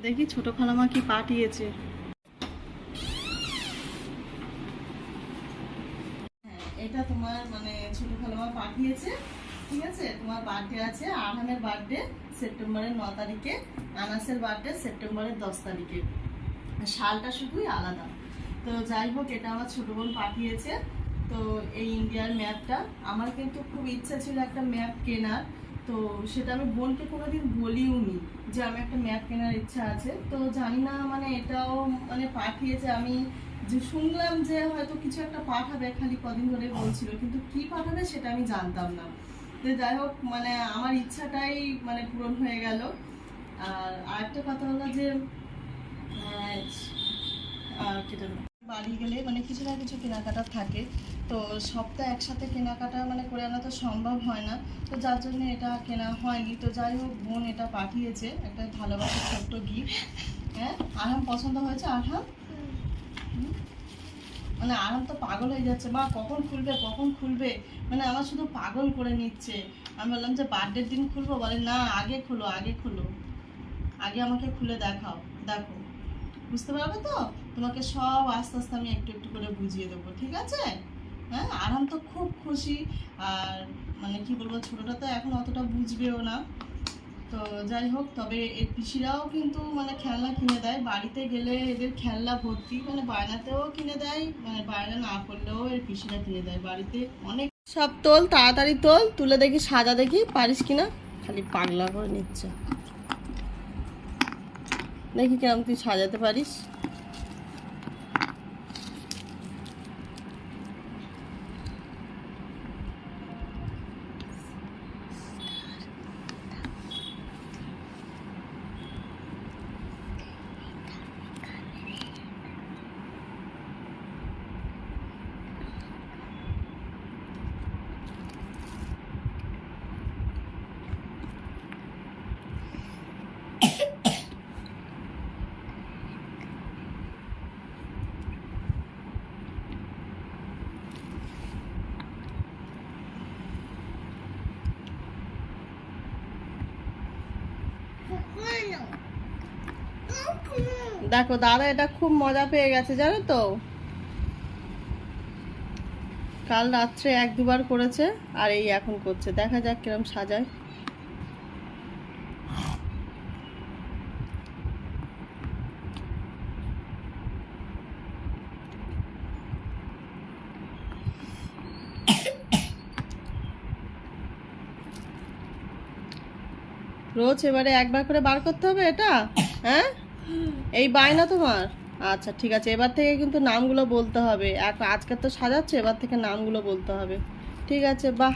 দেখি ছোট খালামা কি পাঠিয়েছে। হ্যাঁ, এটা তোমার মানে ছোট খালামা পাঠিয়েছে। ঠিক আছে, তোমার বার্থডে আছে, আরহামের বার্থডে সেপ্টেম্বরের 9 তারিখে, আনাসের বার্থডে সেপ্টেম্বরের 10 তারিখে। সালটা শুধুই আলাদা। তো যাই হোক, এটা আমার ছোট বোন পাঠিয়েছে। তো এই ইন্ডিয়ার ম্যাপটা আমার কিন্তু খুব ইচ্ছা ছিল একটা ম্যাপ কেনার। তো সেটা আমি বোনকে কোনোদিন বলিও নি যে আমি একটা ম্যাপ কেনার ইচ্ছা আছে। তো জানি না মানে এটাও মানে পাঠিয়েছে, আমি যে শুনলাম যে হয়তো কিছু একটা পাঠাবে, খালি কদিন ধরে বলছিল, কিন্তু কি পাঠাবে সেটা আমি জানতাম না। তো যাই হোক, মানে আমার ইচ্ছাটাই মানে পূরণ হয়ে গেল। আর আরেকটা কথা হলো যে বাড়ি গেলে মানে কিছু না কিছু কেনাকাটা থাকে, তো সবটা একসাথে কেনাকাটা মানে করে আনা তো সম্ভব হয় না। তো যার জন্য এটা কেনা হয়নি। তো যাই হোক, বোন এটা পাঠিয়েছে একটা ভালোবাসার ছোট্ট গিফট। হ্যাঁ, আরাম পছন্দ হয়েছে? আরাম মানে আরাম তো পাগল হয়ে যাচ্ছে, মা কখন খুলবে কখন খুলবে, মানে আমার শুধু পাগল করে নিচ্ছে। আমি বললাম যে বার্থডের দিন খুলবো, বলে না আগে খোলো আগে খোলো, আগে আমাকে খুলে দেখাও, দেখো বুঝতে পারবে তো, তোমাকে সব আস্তে আস্তে আমি একটু একটু করে বুঝিয়ে দেবো, ঠিক আছে? হ্যাঁ, আরাম তো খুব খুশি। আর মানে কি বলবো, ছোটটা তো এখন অতটা বুঝবেও না। তো যাই হোক, তবে এর পিসিরাও কিন্তু মানে খেলনা কিনে দেয়, বাড়িতে গেলে এদের খেলনা ভর্তি, মানে বায়নাতেও কিনে দেয়, মানে বায়না না করলেও এর পিসিরা কিনে দেয় বাড়িতে অনেক। সব তোল, তাড়াতাড়ি তোল, তুলে দেখি সাজা, দেখি পারিস কিনা, খালি পাগলা করে নিচ্ছে। দেখি কেমন তুই সাজাতে পারিস। দেখো দাদা এটা খুব মজা পেয়ে গেছে, জানো তো, কাল রাত্রে 1-2 বার করেছে আর এই এখন করছে। দেখা যাক কিরম সাজায়। রোজ এবারে 1 বার করে বার করতে হবে এটা? হ্যাঁ, এই বায়না তোমার? আচ্ছা ঠিক আছে, এবার থেকে কিন্তু নামগুলো বলতে হবে। আজকে তো সাজাচ্ছে, এবার থেকে নামগুলো বলতে হবে। ঠিক আছে, বাহ।